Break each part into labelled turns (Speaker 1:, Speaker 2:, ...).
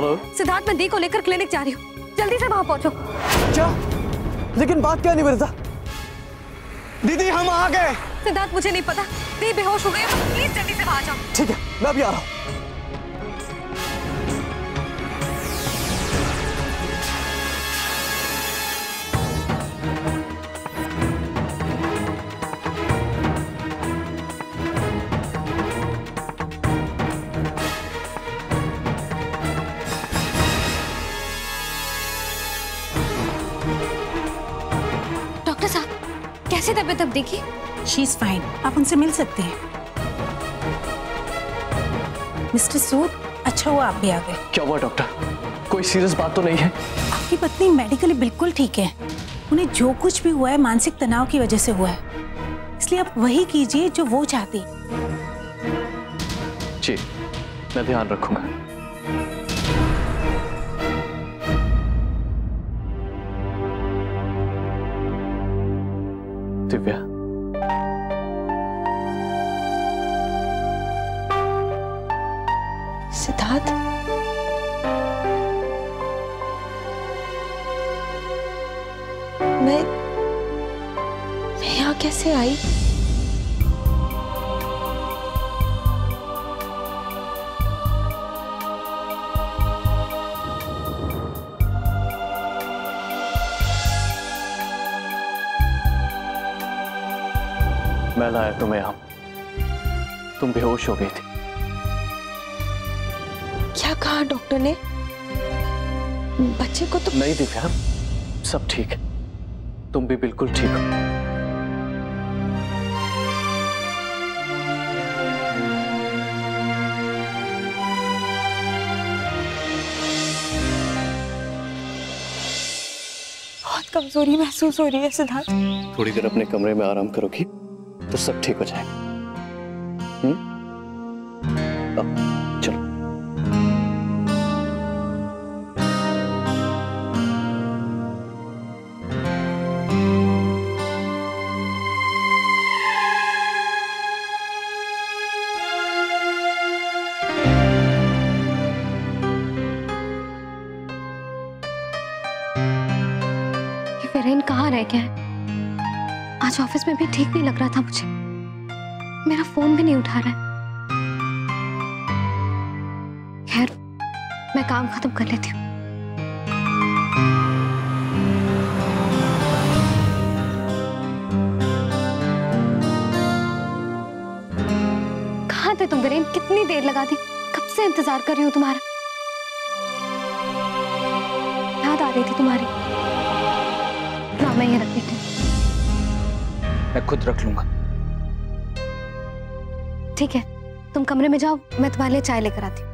Speaker 1: Hello
Speaker 2: Siddharth, मैं दी को लेकर क्लिनिक जा रही हूँ, जल्दी से वहां पहुंचो।
Speaker 1: क्या? लेकिन बात क्या नहीं बता। दीदी हम आ गए।
Speaker 2: सिद्धार्थ मुझे नहीं पता, दी बेहोश हो गई है, प्लीज जल्दी से वहां आ जाओ।
Speaker 1: ठीक है, मैं अभी आ रहा हूँ।
Speaker 2: डॉक्टर साहब, कैसी तबीयत अब देखी?
Speaker 3: शी इज फाइन, आप उनसे मिल सकते हैं। मिस्टर सूद, अच्छा हुआ आप भी आ गए।
Speaker 1: क्या हुआ डॉक्टर? कोई सीरियस बात तो नहीं है?
Speaker 3: आपकी पत्नी मेडिकली बिल्कुल ठीक है। उन्हें जो कुछ भी हुआ है मानसिक तनाव की वजह से हुआ है, इसलिए आप वही कीजिए जो वो चाहती।
Speaker 1: जी, मैं ध्यान रखूंगा। दिव्या,
Speaker 2: सिद्धार्थ, मैं यहाँ कैसे आई?
Speaker 1: मैं लाया तुम्हें यहाँ। तुम बेहोश हो गई थी।
Speaker 2: क्या कहा डॉक्टर ने? बच्चे को तो
Speaker 1: नहीं दिव्या, सब ठीक है। तुम भी बिल्कुल ठीक हो।
Speaker 2: बहुत कमजोरी महसूस हो रही है सिद्धार्थ।
Speaker 1: थोड़ी देर अपने कमरे में आराम करोगी तो सब ठीक हो जाएगा। अब चलो।
Speaker 2: वीरेन कहाँ रह गया है? आज ऑफिस में भी ठीक नहीं लग रहा था मुझे। मेरा फोन भी नहीं उठा रहा है। खैर, मैं काम खत्म कर लेती हूँ। कहाँ थे तुम वीरेन? कितनी देर लगा दी, कब से इंतजार कर रही हूँ तुम्हारा। याद आ रही थी तुम्हारी। मैं ये रख देती हूँ।
Speaker 1: मैं खुद रख लूंगा।
Speaker 2: ठीक है, तुम कमरे में जाओ, मैं तुम्हारे लिए चाय लेकर आती हूँ।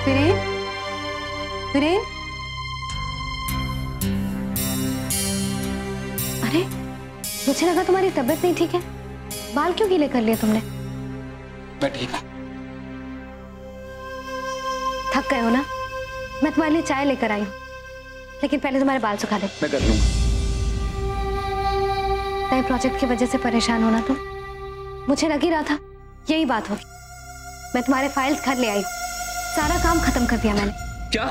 Speaker 2: वीरेन, वीरेन, अरे मुझे लगा तुम्हारी तबीयत नहीं ठीक है। बाल क्यों गीले कर लिए तुमने?
Speaker 1: मैं ठीक हूँ।
Speaker 2: थक गए हो ना? मैं तुम्हारे लिए चाय लेकर आई हूँ, लेकिन पहले तुम्हारे बाल सुखा दे।
Speaker 1: मैं कर लूंगा।
Speaker 2: नए प्रोजेक्ट की वजह से परेशान होना तुम? मुझे लग ही रहा था यही बात होगी। मैं तुम्हारे फाइल्स घर ले आई, सारा काम खत्म कर दिया मैंने।
Speaker 1: क्या?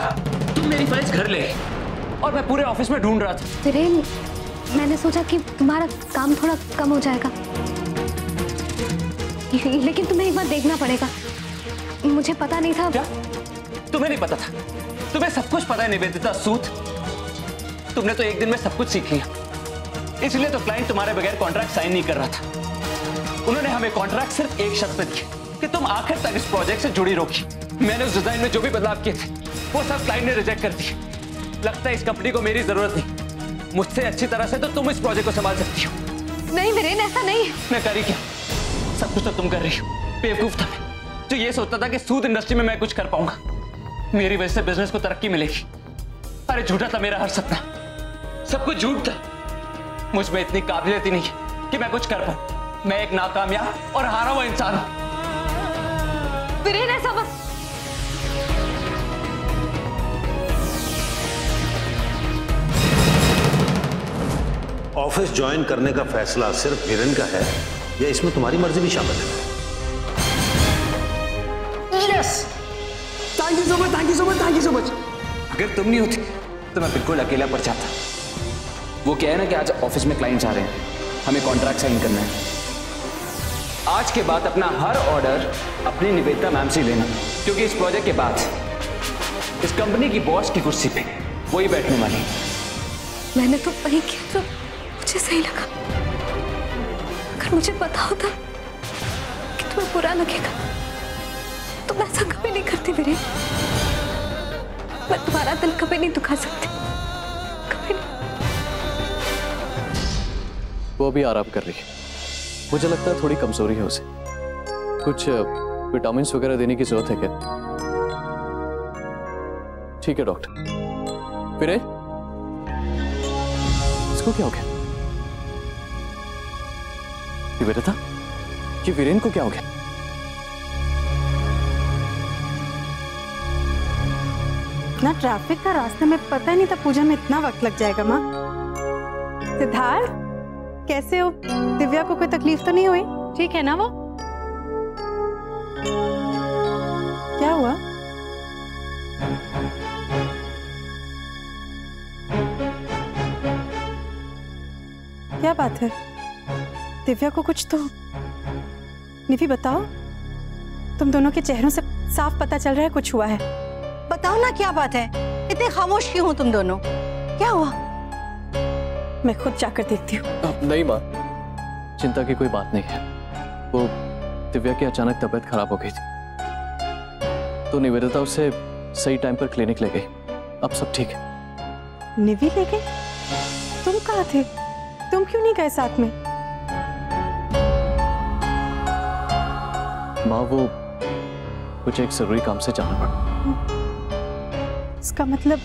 Speaker 1: तुम मेरी फाइल्स घर ले? और मैं पूरे ऑफिस में ढूंढ रहा था।
Speaker 2: वीरेन, मैंने सोचा कि तुम्हारा काम थोड़ा कम हो जाएगा, लेकिन तुम्हें एक बार देखना पड़ेगा। मुझे पता नहीं था।
Speaker 1: क्या? तुम्हें नहीं पता था? तुम्हें सब कुछ पता है निवेदिता सूद। तुमने तो एक दिन में सब कुछ सीख लिया। इसलिए तो क्लाइंट तुम्हारे बगैर कॉन्ट्रैक्ट साइन नहीं कर रहा था। उन्होंने हमें कॉन्ट्रैक्ट सिर्फ एक शर्त पे दिया कि तुम आखिर तक इस प्रोजेक्ट से जुड़ी रहोगी। मैंने उस डिजाइन में जो भी बदलाव किए थे वो सब क्लाइंट ने रिजेक्ट कर दिए। लगता है इस कंपनी को मेरी जरूरत नहीं। मुझसे अच्छी तरह से तो तुम इस प्रोजेक्ट को संभाल सकती हो।
Speaker 2: नहीं वीरेन, ऐसा नहीं है।
Speaker 1: मैं करी क्या? सब कुछ तो तुम कर रही हो। बेवकूफ था मैं जो ये सोचता था कि सूद इंडस्ट्री में मैं कुछ कर पाऊंगा। मेरी वजह से बिजनेस को तरक्की मिलेगी। अरे झूठा था मेरा हर सपना, सब कुछ झूठ था। मुझ में इतनी काबिलियत ही नहीं है कि मैं कुछ कर पाऊं। मैं एक नाकामयाब और हारा हुआ इंसान हूं।
Speaker 2: वीरेन, ऐसा मत।
Speaker 4: ऑफिस ज्वाइन करने का फैसला सिर्फ वीरेन का है या इसमें तुम्हारी मर्जी भी शामिल है?
Speaker 5: Yes, thank you so much, thank you so much, thank you so much.
Speaker 1: अगर तुम नहीं होती तो मैं बिल्कुल अकेला पड़ जाता। वो क्या है ना कि आज ऑफिस में क्लाइंट्स आ रहे हैं, हमें कॉन्ट्रैक्ट साइन करना है। आज के बाद अपना हर ऑर्डर अपनी निवेदिता मैम से लेना, क्योंकि इस प्रोजेक्ट के बाद इस कंपनी की बॉस की कुर्सी पे वही बैठने वाली।
Speaker 2: मैंने तो वही किया जो मुझे सही लगा। अगर मुझे पता होता कि तुम्हें बुरा लगेगा तो मैं ऐसा कभी नहीं करती वीरेन। मैं तुम्हारा दिल कभी नहीं दुखा सकती, कभी नहीं।
Speaker 6: वो अभी आराम कर रही है, मुझे लगता है थोड़ी कमजोरी है उसे। कुछ विटामिन वगैरह देने की जरूरत है क्या? ठीक है डॉक्टर। फिर इसको क्या हो गया? निवेदिता, कि वीरेन को क्या हो गया?
Speaker 3: इतना ट्रैफिक का रास्ते में पता नहीं था पूजा में इतना वक्त लग जाएगा। माँ सिद्धार्थ, कैसे हो? दिव्या को कोई तकलीफ तो नहीं हुई? ठीक है ना वो? क्या हुआ? क्या बात है? दिव्या को कुछ तो निधि बताओ। तुम दोनों के चेहरों से साफ पता चल रहा है कुछ हुआ है।
Speaker 7: बताओ ना क्या बात है, इतने खामोश क्यों हो तुम दोनों? क्या हुआ?
Speaker 3: मैं खुद जाकर देखती हूँ।
Speaker 6: नहीं माँ, चिंता की कोई बात नहीं है। वो दिव्या की अचानक तबीयत खराब हो गई थी तो निवेदिता उसे सही टाइम पर क्लिनिक ले गई। अब सब ठीक है।
Speaker 3: निधि ले गई? तुम कहाँ थे? तुम क्यों नहीं गए साथ में?
Speaker 6: माँ वो मुझे एक जरूरी काम से जाना पड़ा।
Speaker 3: इसका मतलब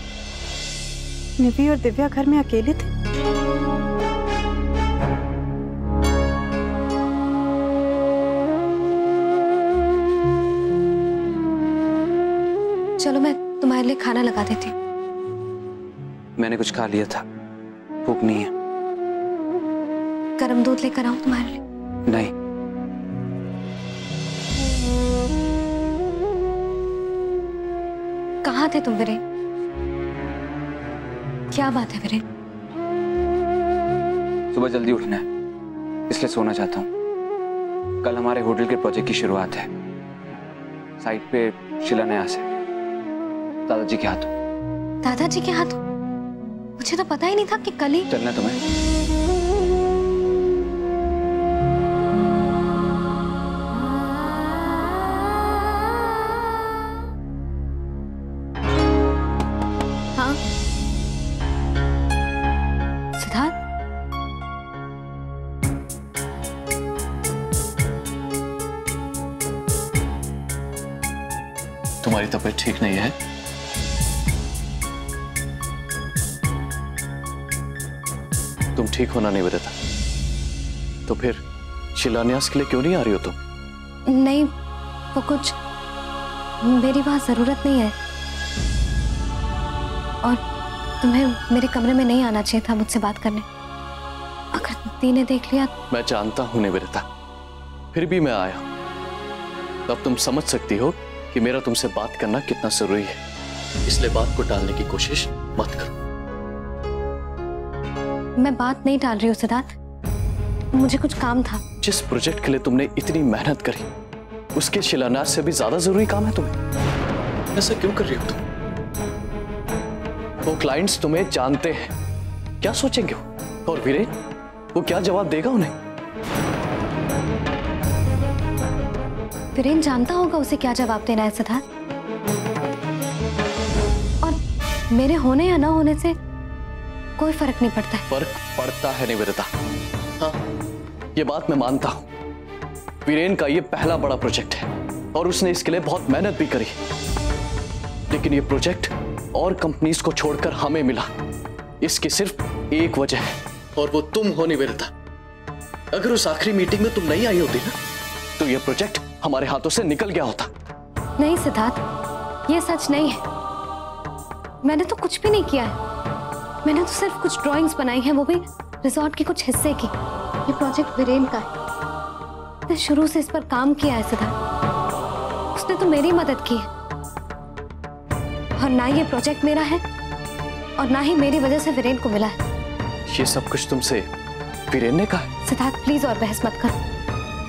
Speaker 3: निधि और दिव्या घर में अकेले थे?
Speaker 2: चलो मैं तुम्हारे लिए खाना लगा देती हूँ।
Speaker 1: मैंने कुछ खा लिया था, भूख नहीं है।
Speaker 2: गर्म दूध लेकर आऊं तुम्हारे लिए?
Speaker 1: नहीं।
Speaker 2: कहाँ थे तुम वीरेन? क्या बात है वीरेन?
Speaker 1: सुबह जल्दी उठना है इसलिए सोना चाहता हूँ। कल हमारे होटल के प्रोजेक्ट की शुरुआत है। साइट पे शिलान्यास है दादाजी के हाथों।
Speaker 2: दादाजी के हाथों? मुझे तो पता ही नहीं था कि कल ही।
Speaker 1: चलना तुम्हें?
Speaker 2: हाँ सिद्धार्थ,
Speaker 6: तुम्हारी तबीयत ठीक नहीं है? तुम ठीक होना नहीं निवेदिता, तो फिर शिलान्यास के लिए क्यों नहीं आ रही हो तुम?
Speaker 2: नहीं वो कुछ, मेरी वहां जरूरत नहीं है और तुम्हें मेरे कमरे में नहीं आना चाहिए था मुझसे बात करने। अगर दी ने देख लिया।
Speaker 6: मैं जानता हूं निवेदिता, फिर भी मैं आया। अब तुम समझ सकती हो कि मेरा तुमसे बात करना कितना जरूरी है, इसलिए बात को टालने की कोशिश मत करो।
Speaker 2: मैं बात नहीं टाल रही हूँ सिद्धार्थ, मुझे कुछ काम था।
Speaker 6: जिस प्रोजेक्ट के लिए तुमने इतनी मेहनत करी उसके शिलान्यास से भी ज्यादा जरूरी काम है तुम्हें। ऐसा क्यों कर रही हो तुम? वो क्लाइंट्स तुम्हें जानते हैं, क्या सोचेंगे वो? और वीरेन, वो क्या जवाब देगा उन्हें?
Speaker 2: वीरेन जानता होगा उसे क्या जवाब देना है सिद्धार्थ। और मेरे होने या ना होने से कोई फर्क नहीं पड़ता है।
Speaker 6: फर्क पड़ता है निवेदिता, हाँ ये बात मैं मानता हूं। वीरेन का ये पहला बड़ा प्रोजेक्ट है और उसने इसके लिए बहुत मेहनत भी करी, लेकिन ये प्रोजेक्ट और कंपनीज को छोड़कर हमें मिला। इसकी सिर्फ एक वजह है और वो तुम हो निवेदिता। अगर उस आखिरी मीटिंग में तुम नहीं आई होती ना तो ये प्रोजेक्ट हमारे हाथों से निकल गया होता।
Speaker 2: नहीं सिद्धार्थ, ये सच नहीं है। मैंने तो कुछ भी नहीं किया है। मैंने तो सिर्फ कुछ ड्राइंग्स बनाई हैं, वो भी रिजॉर्ट के कुछ हिस्से की। ये प्रोजेक्ट वीरेन का है। मैंने शुरू से इस पर काम किया है सिद्धार्थ। उसने तो मेरी मदद की है, और ना ये प्रोजेक्ट मेरा है और ना ही मेरी वजह से वीरेन को मिला है।
Speaker 6: ये सब कुछ तुमसे वीरेन ने कहा है?
Speaker 2: सिद्धार्थ प्लीज और बहस मत करो।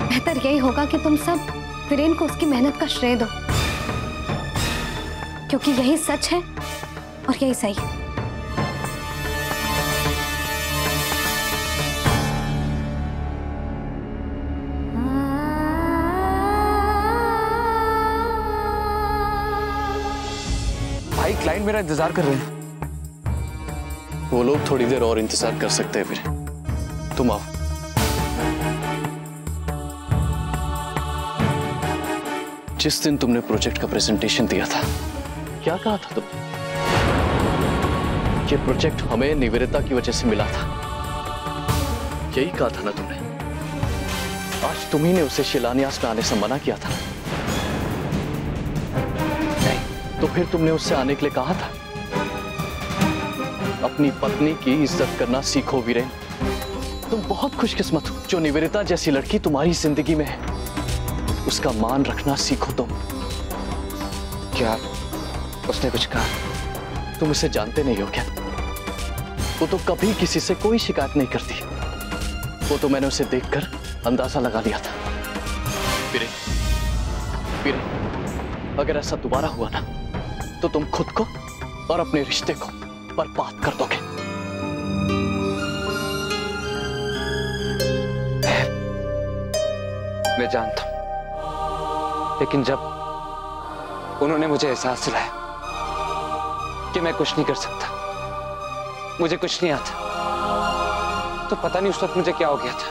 Speaker 2: बेहतर यही होगा कि तुम सब वीरेन को उसकी मेहनत का श्रेय दो, क्योंकि यही सच है और यही सही है।
Speaker 1: भाई क्लाइंट मेरा इंतजार कर रहे हैं।
Speaker 6: वो लोग थोड़ी देर और इंतजार कर सकते हैं, फिर तुम आओ। जिस दिन तुमने प्रोजेक्ट का प्रेजेंटेशन दिया था, क्या कहा था तुमने? ये प्रोजेक्ट हमें निवेदिता की वजह से मिला था, यही कहा था ना तुमने? आज तुम ही ने उसे शिलान्यास में आने से मना किया था। नहीं तो फिर तुमने उससे आने के लिए कहा था? अपनी पत्नी की इज्जत करना सीखो वीरेन। तुम बहुत खुशकिस्मत हो जो निवेदिता जैसी लड़की तुम्हारी जिंदगी में है। उसका मान रखना सीखो तुम।
Speaker 1: क्या उसने कुछ कहा?
Speaker 6: तुम उसे जानते नहीं हो क्या? वो तो कभी किसी से कोई शिकायत नहीं करती। वो तो मैंने उसे देखकर अंदाजा लगा लिया था। वीरेन, अगर ऐसा दोबारा हुआ ना तो तुम खुद को और अपने रिश्ते को बर्बाद कर दोगे।
Speaker 1: मैं जानता हूं, लेकिन जब उन्होंने मुझे एहसास दिलाया कि मैं कुछ नहीं कर सकता, मुझे कुछ नहीं आता, तो पता नहीं उस वक्त मुझे क्या हो गया था।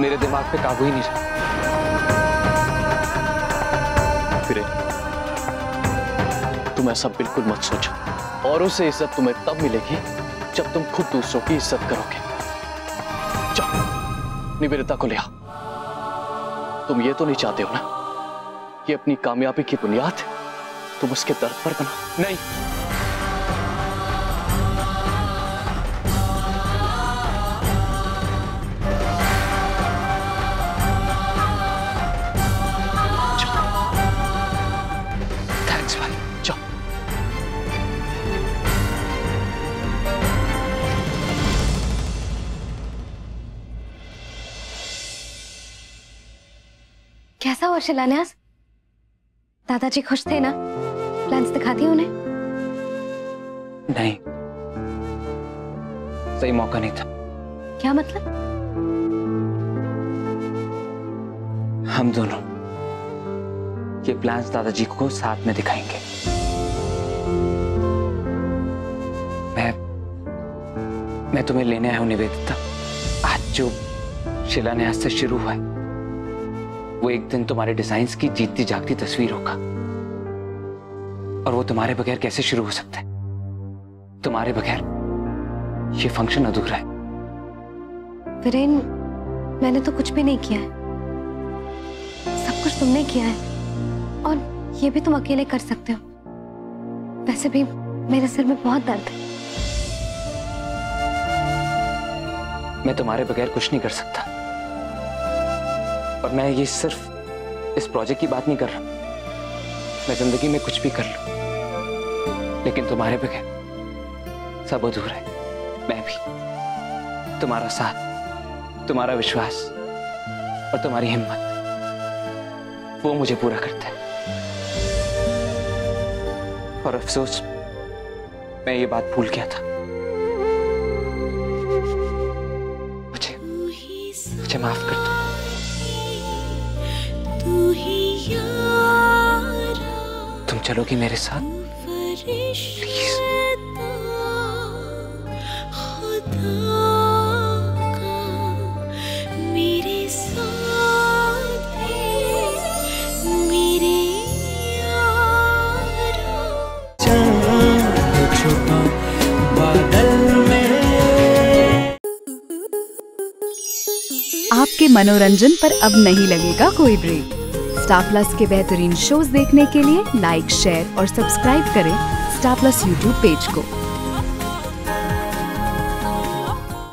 Speaker 1: मेरे दिमाग पे काबू ही नहीं रहा।
Speaker 6: तुम ऐसा बिल्कुल मत सोचो। औरों से इज्जत तुम्हें तब मिलेगी जब तुम खुद दूसरों की इज्जत करोगे। जाओ निवेदिता को ले आओ। तुम ये तो नहीं चाहते हो ना कि अपनी कामयाबी की बुनियाद तुम उसके दर्द पर बनाओ?
Speaker 1: नहीं, थैंक्स भाई।
Speaker 6: जाओ।
Speaker 2: कैसा हुआ शिलान्यास? दादाजी खुश थे ना? प्लान्स दिखा दिए उन्हें?
Speaker 1: नहीं, सही मौका नहीं था।
Speaker 2: क्या मतलब?
Speaker 1: हम दोनों ये प्लान्स दादाजी को साथ में दिखाएंगे। मैं तुम्हें लेने आया हूं निवेदिता। आज जो शिलान्यास से शुरू हुआ है वो एक दिन तुम्हारे डिजाइन्स की जीतती जागती तस्वीर होगा, और वो तुम्हारे बगैर कैसे शुरू हो सकता है? तुम्हारे बगैर ये फंक्शन अधूरा है।
Speaker 2: वीरेन, मैंने तो कुछ भी नहीं किया है। सब कुछ तुमने किया है, और ये भी तुम अकेले कर सकते हो। वैसे भी मेरे सिर में बहुत दर्द है।
Speaker 1: मैं तुम्हारे बगैर कुछ नहीं कर सकता, और मैं ये सिर्फ इस प्रोजेक्ट की बात नहीं कर रहा। मैं जिंदगी में कुछ भी कर लूं, लेकिन तुम्हारे बगैर सब अधूरा है। मैं भी। तुम्हारा साथ, तुम्हारा विश्वास और तुम्हारी हिम्मत, वो मुझे पूरा करता है। और अफसोस, मैं ये बात भूल गया था। मुझे माफ कर दो। तुम चलोगी मेरे साथ? प्लीज।
Speaker 8: आपके मनोरंजन पर अब नहीं लगेगा कोई ब्रेक। स्टार प्लस के बेहतरीन शोज देखने के लिए लाइक, शेयर और सब्सक्राइब करें स्टार प्लस यूट्यूब पेज को।